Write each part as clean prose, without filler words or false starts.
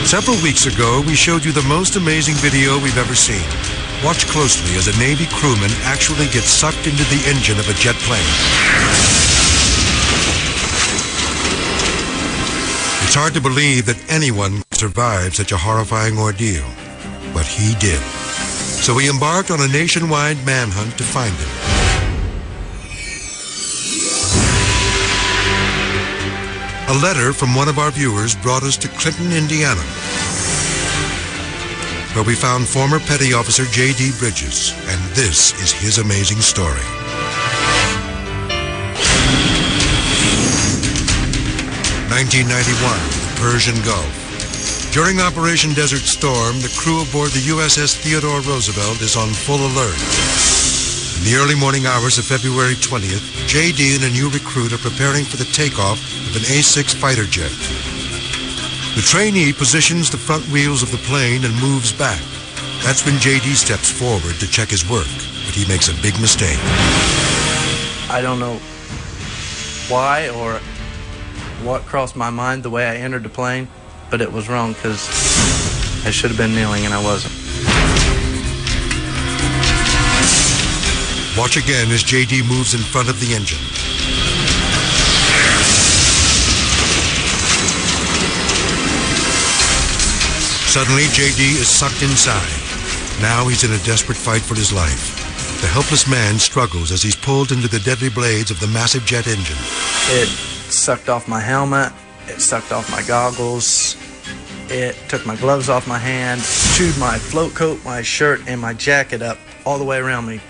Several weeks ago, we showed you the most amazing video we've ever seen. Watch closely as a Navy crewman actually gets sucked into the engine of a jet plane. It's hard to believe that anyone could survive such a horrifying ordeal, but he did. So we embarked on a nationwide manhunt to find him. A letter from one of our viewers brought us to Clinton, Indiana, where we found former Petty Officer J.D. Bridges, and this is his amazing story. "1991, the Persian Gulf. During Operation Desert Storm, the crew aboard the USS Theodore Roosevelt is on full alert. In the early morning hours of February 20th, J.D. and a new recruit are preparing for the takeoff of an A-6 fighter jet. The trainee positions the front wheels of the plane and moves back. That's when J.D. steps forward to check his work, but he makes a big mistake. I don't know why or what crossed my mind the way I entered the plane, but it was wrong because I should have been kneeling and I wasn't. Watch again as J.D. moves in front of the engine. Suddenly, J.D. is sucked inside. Now he's in a desperate fight for his life. The helpless man struggles as he's pulled into the deadly blades of the massive jet engine. It sucked off my helmet, it sucked off my goggles, it took my gloves off my hand, chewed my float coat, my shirt, and my jacket up all the way around me.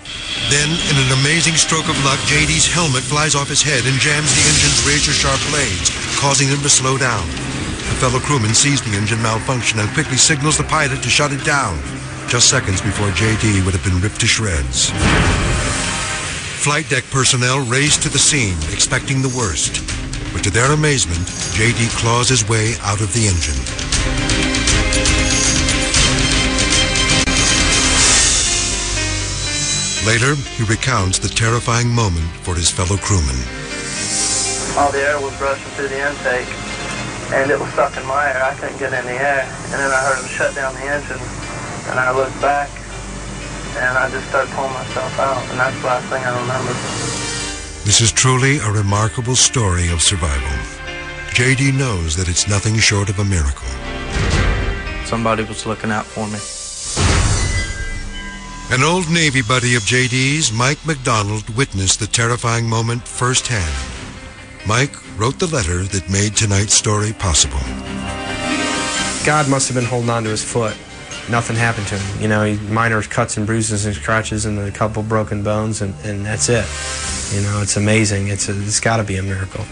Then, in an amazing stroke of luck, J.D.'s helmet flies off his head and jams the engine's razor-sharp blades, causing him to slow down. A fellow crewman sees the engine malfunction and quickly signals the pilot to shut it down, just seconds before J.D. would have been ripped to shreds. Flight deck personnel race to the scene, expecting the worst. But to their amazement, J.D. claws his way out of the engine. Later, he recounts the terrifying moment for his fellow crewmen. All the air was rushing through the intake, and it was sucking my air. I couldn't get any air. And then I heard him shut down the engine, and I looked back, and I just started pulling myself out, and that's the last thing I remember. This is truly a remarkable story of survival. J.D. knows that it's nothing short of a miracle. Somebody was looking out for me. An old Navy buddy of J.D.'s, Mike McDonald, witnessed the terrifying moment firsthand. Mike wrote the letter that made tonight's story possible. God must have been holding on to his foot. Nothing happened to him. You know, minor cuts and bruises and scratches and a couple broken bones, and that's it. You know, it's amazing. It's got to be a miracle.